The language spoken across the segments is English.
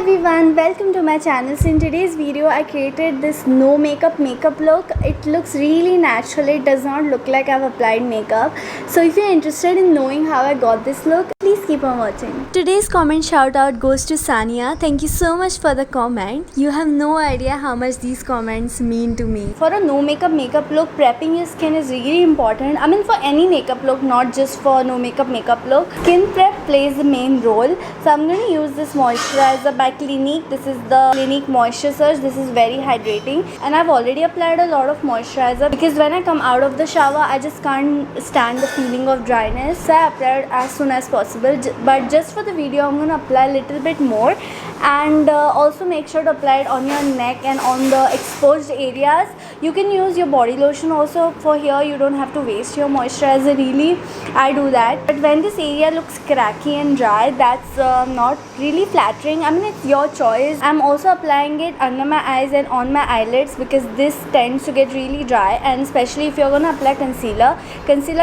everyone, welcome to my channel. So in today's video I created this no makeup look. It looks really natural. It does not look like I've applied makeup. So if you're interested in knowing how I got this look, please keep on watching. Today's comment shout out goes to Sania. Thank you so much for the comment. You have no idea how much these comments mean to me. For a no makeup look, prepping your skin is really important. I mean for any makeup look, not just for no makeup look. Skin prep plays the main role. So I'm going to use this moisturizer by Clinique. This is the Clinique Moisture Surge. This is very hydrating and I've already applied a lot of moisturizer because when I come out of the shower I just can't stand the feeling of dryness. So I applied as soon as possible, but just for the video I'm going to apply a little bit more, and also make sure to apply it on your neck and on the exposed areas. You can use your body lotion also for here. You don't have to waste your moisturizer really. I do that, but when this area looks cracky and dry, that's not really flattering. I mean it's your choice. I'm also applying it under my eyes and on my eyelids because this tends to get really dry, and especially if you're gonna apply concealer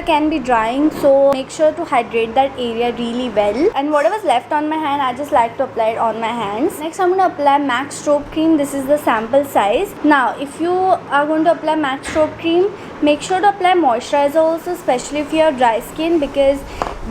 can be drying, so make sure to hydrate that area really well. And whatever's left on my hand, I just like to apply it on my hands. Next I'm going to apply MAC Strobe Cream. This is the sample size. Now if you are going to apply MAC Strobe Cream, make sure to apply moisturizer also, especially if you have dry skin, because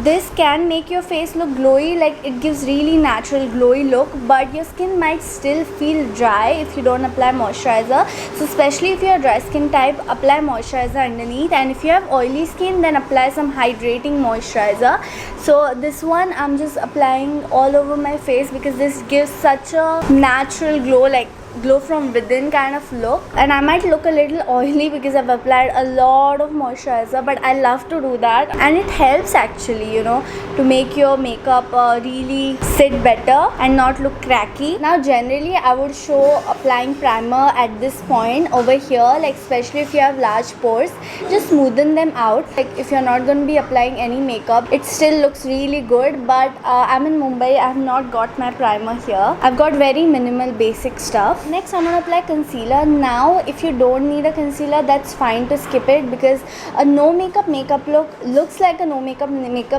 this can make your face look glowy. Like it gives really natural glowy look, but your skin might still feel dry if you don't apply moisturizer. So especially if you are dry skin type, apply moisturizer underneath, and if you have oily skin, then apply some hydrating moisturizer. So this one I'm just applying all over my face because this gives such a natural glow, like glow from within kind of look. And I might look a little oily because I've applied a lot of moisturizer, but I love to do that, and it helps actually, you know, to make your makeup really sit better and not look cracky. Now generally I would show applying primer at this point over here, like especially if you have large pores, just smoothen them out. Like if you're not going to be applying any makeup, it still looks really good, but I'm in Mumbai. I have not got my primer here. I've got very minimal basic stuff. Next I'm going to apply concealer. Now if you don't need a concealer, that's fine to skip it, because a no makeup look looks like a no makeup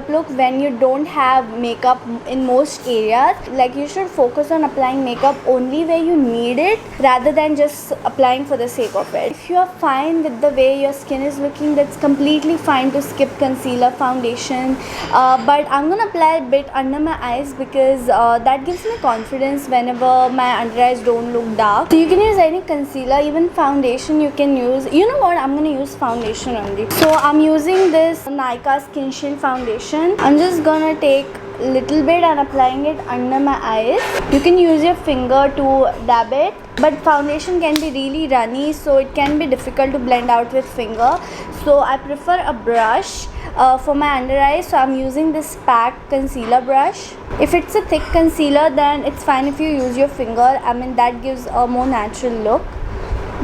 look when you don't have makeup in most areas. Like you should focus on applying makeup only where you need it rather than just applying for the sake of it. If you are fine with the way your skin is looking, that's completely fine to skip concealer, foundation, but I'm going to apply a bit under my eyes because that gives me confidence whenever my under eyes don't look dark. So you can use any concealer, even foundation you can use. You know what, I'm going to use foundation only. So I'm using this Nykaa Skin Shield foundation. I'm just going to take a little bit and applying it under my eyes. You can use your finger to dab it, but foundation can be really runny, so it can be difficult to blend out with finger. So I prefer a brush for my under eyes. So I'm using this PAC concealer brush. If it's a thick concealer, then it's fine if you use your finger. I mean that gives a more natural look.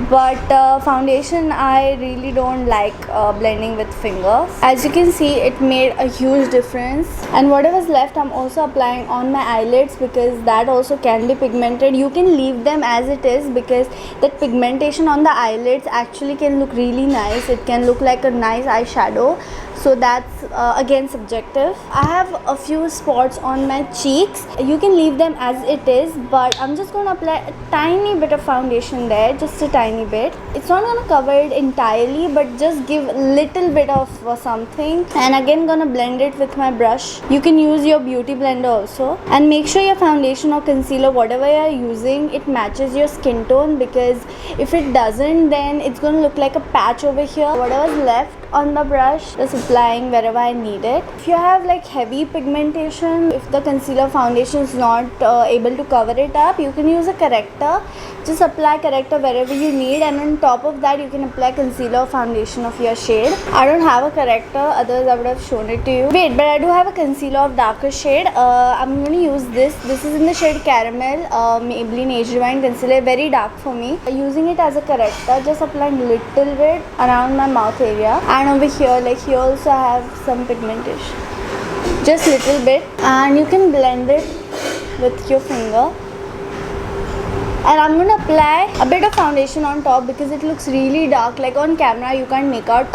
But foundation I really don't like blending with fingers. As you can see, it made a huge difference. And whatever's left I'm also applying on my eyelids because that also can be pigmented. You can leave them as it is because that pigmentation on the eyelids actually can look really nice. It can look like a nice eyeshadow. So that's again subjective. I have a few spots on my cheeks. You can leave them as it is, but I'm just going to apply a tiny bit of foundation there, just a tiny bit. It's not going to cover it entirely, but just give a little bit of something. And again going to blend it with my brush. You can use your beauty blender also. And make sure your foundation or concealer, whatever you're using, it matches your skin tone, because if it doesn't, then it's going to look like a patch over here. Whatever's left on the brush, just applying wherever I need it. If you have like heavy pigmentation, if the concealer foundation is not able to cover it up, you can use a corrector. Just apply corrector wherever you need, and on top of that you can apply concealer or foundation of your shade. I don't have a corrector, otherwise I would have shown it to you. Wait, but I do have a concealer of darker shade. I'm going to use this. This is in the shade Caramel, Maybelline Age Rewind concealer, very dark for me. Using it as a corrector, just applying little bit around my mouth area, and over here, like here also I have some pigmentation, just little bit, and you can blend it with your finger. And I'm going to apply a bit of foundation on top because it looks really dark. Like on camera you can't make out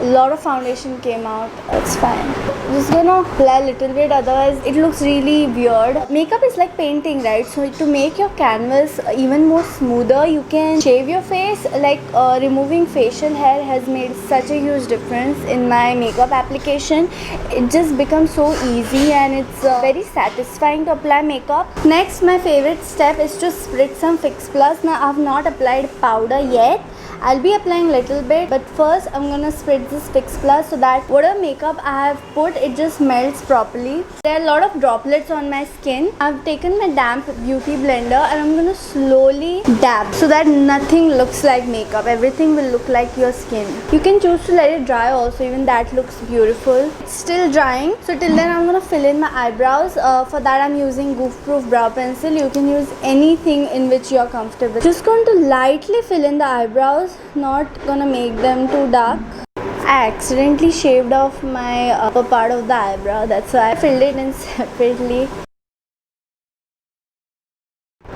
a lot of foundation came out. It's fine. Just gonna apply a little bit, otherwise it looks really weird. Makeup is like painting, right? So to make your canvas even more smoother, you can shave your face. Like removing facial hair has made such a huge difference in my makeup application. It just becomes so easy and it's very satisfying to apply makeup. Next, my favorite step is to spritz some Fix Plus. Now I've not applied powder yet. I'll be applying little bit, but first I'm gonna spritz this Fix Plus so that whatever makeup I have put, it just melts properly. There are a lot of droplets on my skin. I've taken my damp beauty blender and I'm gonna slowly dab so that nothing looks like makeup. Everything will look like your skin. You can choose to let it dry also, even that looks beautiful. It's still drying, so till then I'm gonna fill in my eyebrows. For that I'm using Goof Proof brow pencil. You can use anything in which you're comfortable. Just going to lightly fill in the eyebrows, not gonna make them too dark. I accidentally shaved off my upper part of the eyebrow, that's why I filled it in separately.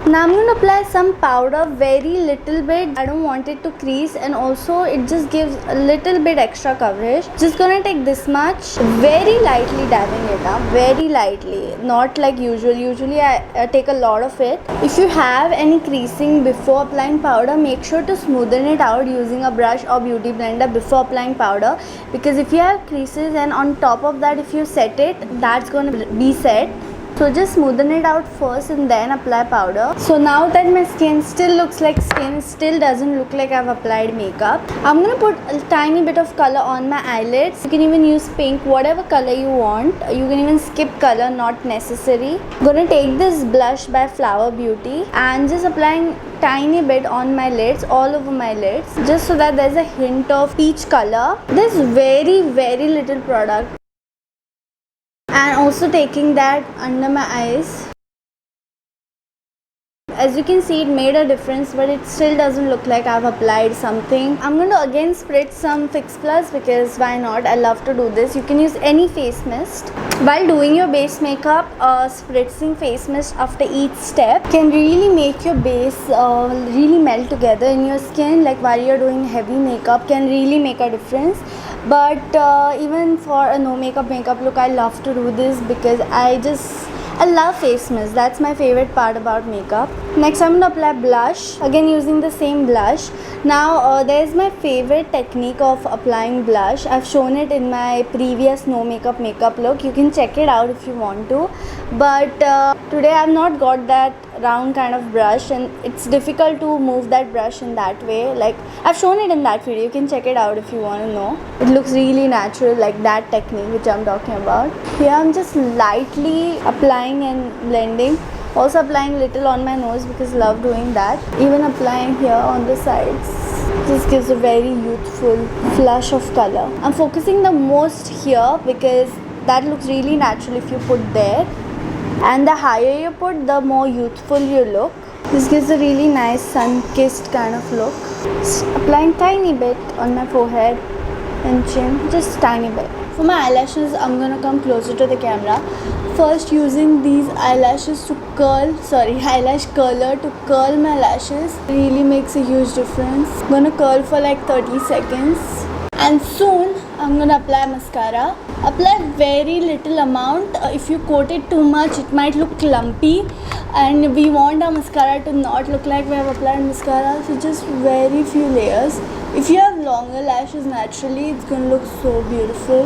Now I'm going to apply some powder, very little bit. I don't want it to crease, and also it just gives a little bit extra coverage. Just gonna take this much, very lightly dabbing it up, very lightly, not like usual. Usually I take a lot of it. If you have any creasing before applying powder, make sure to smoothen it out using a brush or beauty blender before applying powder, because if you have creases and on top of that if you set it, that's going to be set. So just smoothen it out first and then apply powder. So now that my skin still looks like skin, still doesn't look like I've applied makeup, I'm gonna put a tiny bit of color on my eyelids. You can even use pink, whatever color you want. You can even skip color, not necessary. Gonna take this blush by Flower Beauty and just applying tiny bit on my lids, all over my lids, just so that there's a hint of peach color. There's very little product. And also taking that under my eyes. As you can see, it made a difference, but it still doesn't look like I've applied something. I'm going to again spritz some Fix Plus, because why not? I love to do this. You can use any face mist. While doing your base makeup, spritzing face mist after each step can really make your base really melt together in your skin. Like while you're doing heavy makeup, can really make a difference. But even for a no makeup look, I love to do this because I love face mist. That's my favorite part about makeup. Next, I'm going to apply blush. Again, using the same blush. Now, there's my favorite technique of applying blush. I've shown it in my previous no makeup look. You can check it out if you want to. But today I've not got that round kind of brush, and it's difficult to move that brush in that way. Like I've shown it in that video. You can check it out if you want to know. It looks really natural, like that technique which I'm talking about. Here I'm just lightly applying and blending. Also applying little on my nose because I love doing that. Even applying here on the sides. This gives a very youthful flush of color. I'm focusing the most here because that looks really natural if you put there. And the higher you put, the more youthful you look. This gives a really nice sun-kissed kind of look. Just applying tiny bit on my forehead and chin, just tiny bit. For my eyelashes, I'm gonna come closer to the camera. First, using these eyelashes to eyelash curler to curl my lashes really makes a huge difference. I'm gonna curl for like 30 seconds. And soon, I'm gonna apply mascara. Apply very little amount. If you coat it too much, it might look clumpy, and we want our mascara to not look like we have applied mascara. So just very few layers. If you have longer lashes naturally, it's gonna look so beautiful.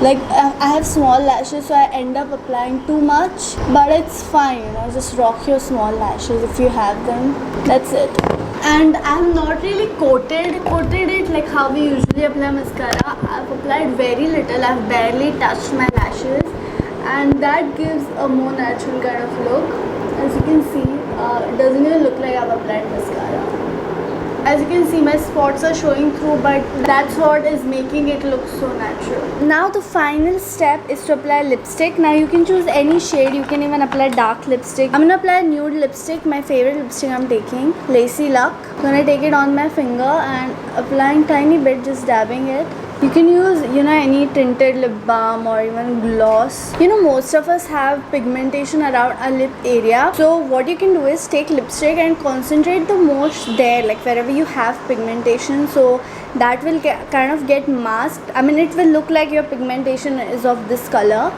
Like I have small lashes, so I end up applying too much, but it's fine, you know, just rock your small lashes if you have them. That's it. And I'm not really coated it like how we usually apply mascara. I've applied very little. I've barely touched my lashes, and that gives a more natural kind of look. As you can see, it doesn't even look like I've applied mascara. As you can see, my spots are showing through, but that's what is making it look so natural. Now the final step is to apply lipstick. Now you can choose any shade. You can even apply dark lipstick. I'm gonna apply nude lipstick, my favorite lipstick I'm taking, Lacy Luck. I'm gonna take it on my finger and applying tiny bit, just dabbing it. You can use, any tinted lip balm or even gloss. Most of us have pigmentation around our lip area. So what you can do is take lipstick and concentrate the most there, like wherever you have pigmentation. So that will kind of get masked. I mean, it will look like your pigmentation is of this color.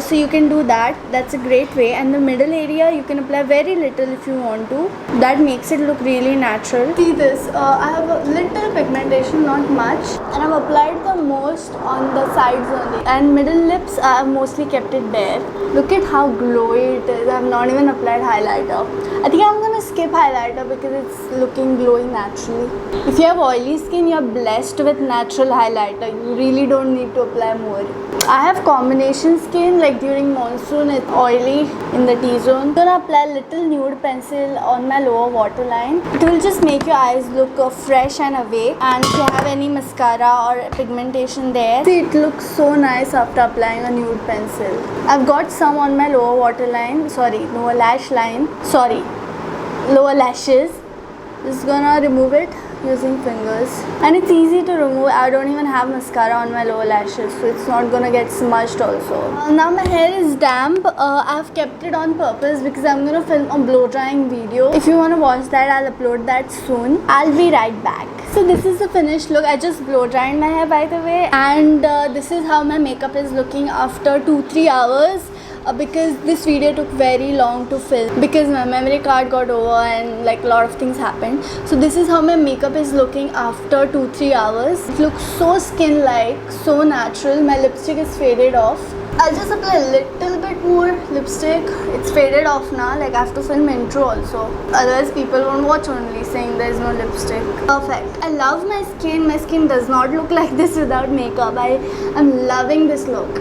So you can do that. That's a great way. And the middle area you can apply very little if you want to. That makes it look really natural. See this, I have a little pigmentation, not much, and I've applied the most on the sides only, and middle lips I have mostly kept it bare. Look at how glowy it is. I have not even applied highlighter. I think I'm gonna skip highlighter because it's looking glowy naturally. If you have oily skin, you're blessed with natural highlighter. You really don't need to apply more. I have combination skin, like during monsoon it's oily in the T-zone. I'm gonna apply a little nude pencil on my lower waterline. It will just make your eyes look fresh and awake. And if you have any mascara or pigmentation there, see, it looks so nice after applying a nude pencil. I've got some on my lower waterline, lower lash line, lower lashes. Just gonna remove it using fingers, and it's easy to remove. I don't even have mascara on my lower lashes, so it's not gonna get smudged also. Now my hair is damp. I've kept it on purpose because I'm gonna film a blow drying video. If you wanna watch that, I'll upload that soon. I'll be right back. So this is the finished look. I just blow dried my hair, by the way, and this is how my makeup is looking after 2-3 hours. Because this video took very long to film because my memory card got over and like a lot of things happened. So this is how my makeup is looking after 2-3 hours. It looks so skin-like, so natural. My lipstick is faded off. I'll just apply a little bit more lipstick. It's faded off now. Like I have to film intro also. Otherwise people won't watch only saying there's no lipstick. Perfect. I love my skin. My skin does not look like this without makeup. I'm loving this look.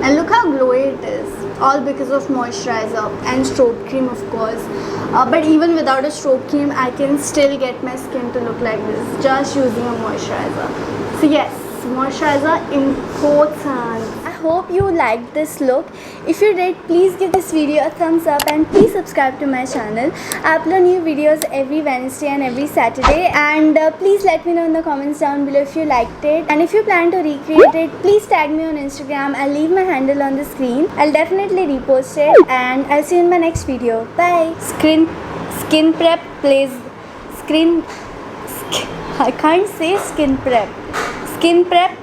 And look how glowy it is. All because of moisturizer and strobe cream, of course. But even without a strobe cream, I can still get my skin to look like this just using a moisturizer. So yes, moisturizer important. I hope you liked this look. If you did, please give this video a thumbs up and please subscribe to my channel. I upload new videos every Wednesday and every Saturday, and please let me know in the comments down below if you liked it, and if you plan to recreate it, please tag me on Instagram. I'll leave my handle on the screen. I'll definitely repost it, and I'll see you in my next video. Bye. Skin prep plays screen. I can't say skin prep. Skin prep.